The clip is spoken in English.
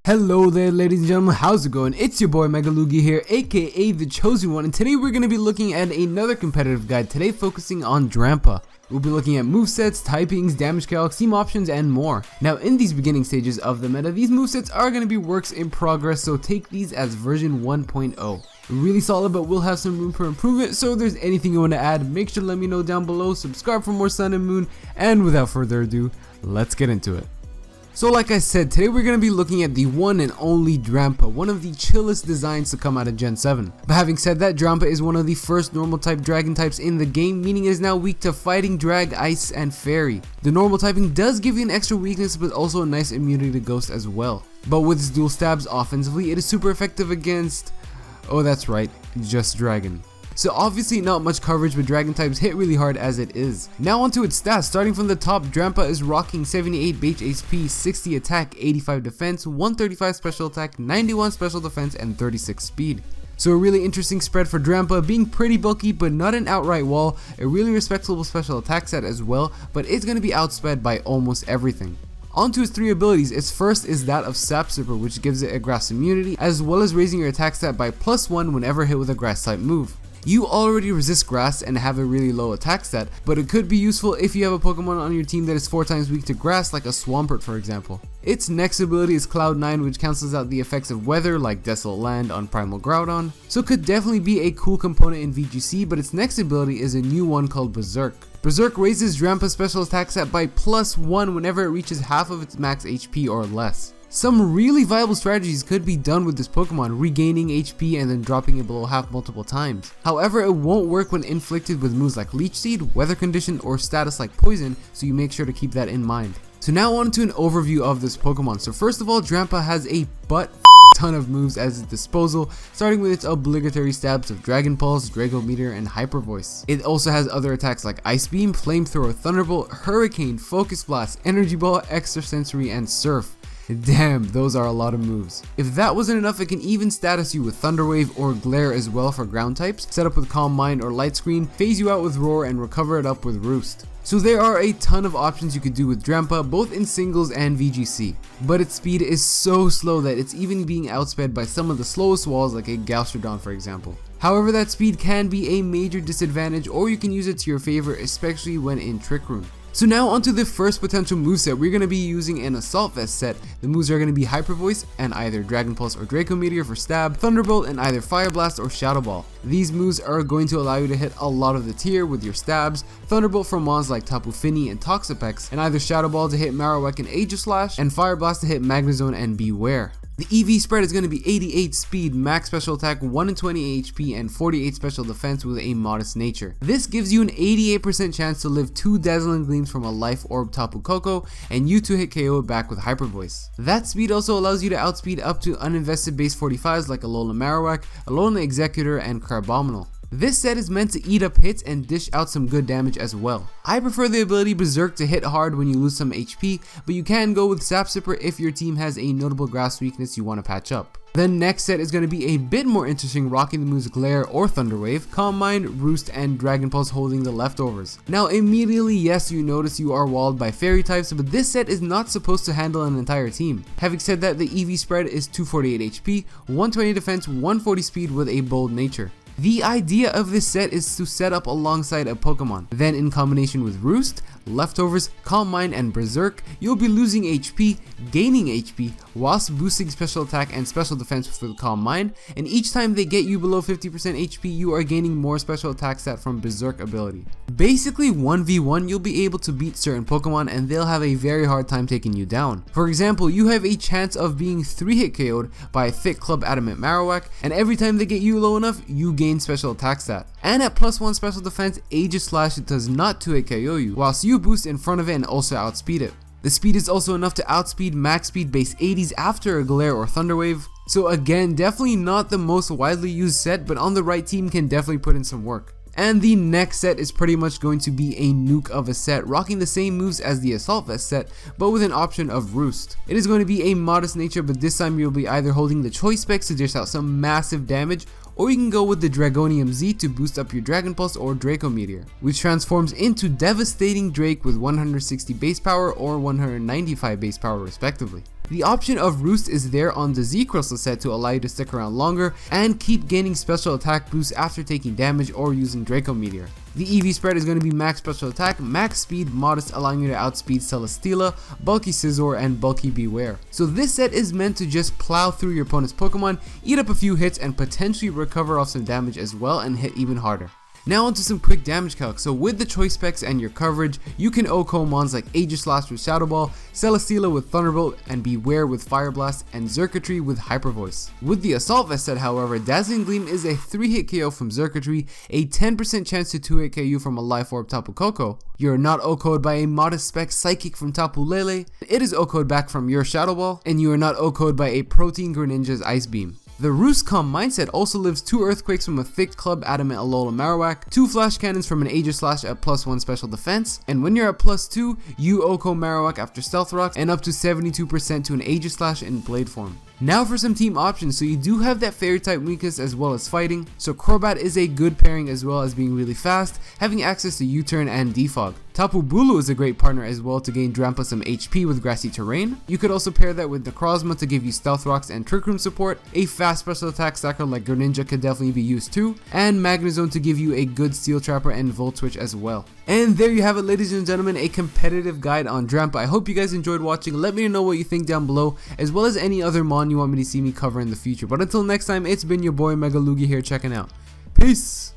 Hello there ladies and gentlemen, how's it going? It's your boy MegaLugia here, aka the chosen one, and today we're going to be looking at another competitive guide, today focusing on Drampa. We'll be looking at movesets, typings, damage calcs, team options, and more. Now in these beginning stages of the meta, these movesets are going to be works in progress, so take these as version 1.0. Really solid, but we'll have some room for improvement, so if there's anything you want to add, make sure to let me know down below, subscribe for more Sun and Moon, and without further ado, let's get into it. So like I said, today we're going to be looking at the one and only Drampa, one of the chillest designs to come out of Gen 7. But having said that, Drampa is one of the first normal type dragon types in the game, meaning it is now weak to fighting, drag, ice, and fairy. The normal typing does give you an extra weakness, but also a nice immunity to ghost as well. But with its dual stabs offensively, it is super effective against, oh that's right, just dragon. So obviously not much coverage, but dragon types hit really hard as it is. Now onto its stats. Starting from the top, Drampa is rocking 78 base HP, 60 attack, 85 defense, 135 special attack, 91 special defense, and 36 speed. So a really interesting spread for Drampa, being pretty bulky but not an outright wall, a really respectable special attack set as well, but it's going to be outsped by almost everything. Onto its three abilities. Its first is that of Sap Sipper, which gives it a grass immunity, as well as raising your attack stat by +1 whenever hit with a grass type move. You already resist grass and have a really low attack stat, but it could be useful if you have a Pokemon on your team that is 4 times weak to grass, like a Swampert for example. Its next ability is Cloud 9, which cancels out the effects of weather like Desolate Land on Primal Groudon, so it could definitely be a cool component in VGC, but its next ability is a new one called Berserk. Berserk raises Drampa's special attack stat by +1 whenever it reaches half of its max HP or less. Some really viable strategies could be done with this Pokemon, regaining HP and then dropping it below half multiple times. However, it won't work when inflicted with moves like Leech Seed, Weather Condition, or status like Poison, so you make sure to keep that in mind. So now on to an overview of this Pokemon. So first of all, Drampa has a ton of moves at its disposal, starting with its obligatory stabs of Dragon Pulse, Draco Meteor, and Hyper Voice. It also has other attacks like Ice Beam, Flamethrower, Thunderbolt, Hurricane, Focus Blast, Energy Ball, Extrasensory, and Surf. Damn, those are a lot of moves. If that wasn't enough, it can even status you with Thunder Wave or Glare as well for ground types, set up with Calm Mind or Light Screen, phase you out with Roar, and recover it up with Roost. So there are a ton of options you could do with Drampa, both in singles and VGC. But its speed is so slow that it's even being outsped by some of the slowest walls like a Gastrodon for example. However, that speed can be a major disadvantage, or you can use it to your favor, especially when in Trick Room. So now onto the first potential moveset. We're going to be using an Assault Vest set. The moves are going to be Hyper Voice and either Dragon Pulse or Draco Meteor for stab, Thunderbolt and either Fire Blast or Shadow Ball. These moves are going to allow you to hit a lot of the tier with your stabs, Thunderbolt from mons like Tapu Fini and Toxapex, and either Shadow Ball to hit Marowak and Aegislash, and Fire Blast to hit Magnezone and Beware. The EV spread is going to be 88 speed, max special attack, 120 HP, and 48 special defense with a modest nature. This gives you an 88% chance to live 2 Dazzling Gleams from a Life Orb Tapu Koko, and you to hit KO it back with Hyper Voice. That speed also allows you to outspeed up to uninvested base 45s like Alola Marowak, Alola Executor, and Carbomino. This set is meant to eat up hits and dish out some good damage as well. I prefer the ability Berserk to hit hard when you lose some HP, but you can go with Sap Sipper if your team has a notable grass weakness you want to patch up. The next set is going to be a bit more interesting, rocking the moves Glare or Thunder Wave, Calm Mind, Roost, and Dragon Pulse holding the leftovers. Now immediately, yes, you notice you are walled by fairy types, but this set is not supposed to handle an entire team. Having said that, the EV spread is 248 HP, 120 defense, 140 speed with a bold nature. The idea of this set is to set up alongside a Pokemon. Then in combination with Roost, Leftovers, Calm Mind, and Berserk, you'll be losing HP, gaining HP, whilst boosting special attack and special defense with the Calm Mind, and each time they get you below 50% HP, you are gaining more special attack stat from Berserk ability. Basically 1v1, you'll be able to beat certain Pokemon and they'll have a very hard time taking you down. For example, you have a chance of being 3-hit KO'd by a Thick Club Adamant Marowak, and every time they get you low enough, you gain special attack stat. And at +1 special defense, Aegislash does not 2-hit KO you, whilst you boost in front of it and also outspeed it. The speed is also enough to outspeed max speed base 80s after a Glare or Thunder Wave. So again, definitely not the most widely used set, but on the right team can definitely put in some work. And the next set is pretty much going to be a nuke of a set, rocking the same moves as the Assault Vest set, but with an option of Roost. It is going to be a modest nature, but this time you'll be either holding the Choice Specs to dish out some massive damage, or you can go with the Dragonium Z to boost up your Dragon Pulse or Draco Meteor, which transforms into Devastating Drake with 160 base power or 195 base power respectively. The option of Roost is there on the Z Crystal set to allow you to stick around longer and keep gaining special attack boosts after taking damage or using Draco Meteor. The EV spread is going to be max special attack, max speed, modest, allowing you to outspeed Celesteela, bulky Scizor, and bulky Beware. So this set is meant to just plow through your opponent's Pokemon, eat up a few hits, and potentially recover off some damage as well and hit even harder. Now onto some quick damage calc. So with the choice specs and your coverage, you can OHKO mons like Aegislash with Shadow Ball, Celesteela with Thunderbolt, and Beware with Fire Blast, and Xurkitree with Hyper Voice. With the Assault Vest set, however, Dazzling Gleam is a 3-hit KO from Xurkitree, a 10% chance to 2-hit KO from a Life Orb Tapu Koko. You're not OHKO'd by a modest spec Psychic from Tapu Lele. It is OHKO'd back from your Shadow Ball, and you are not OHKO'd by a Protein Greninja's Ice Beam. The Roost Calm mindset also lives 2 Earthquakes from a Thick Club Adamant Alola Marowak, 2 Flash Cannons from an Aegislash at +1 special defense, and when you're at +2, you OHKO Marowak after Stealth Rocks, and up to 72% to an Aegislash in Blade form. Now for some team options. So you do have that Fairy type weakness as well as fighting, so Crobat is a good pairing as well as being really fast, having access to U-turn and Defog. Tapu Bulu is a great partner as well to gain Drampa some HP with grassy terrain. You could also pair that with Necrozma to give you Stealth Rocks and Trick Room support. A fast special attack stacker like Greninja could definitely be used too, and Magnezone to give you a good Steel Trapper and Volt Switch as well. And there you have it, ladies and gentlemen, a competitive guide on Drampa. I hope you guys enjoyed watching. Let me know what you think down below, as well as any other mon you want me to see me cover in the future. But until next time, it's been your boy MegaLugia here checking out. Peace!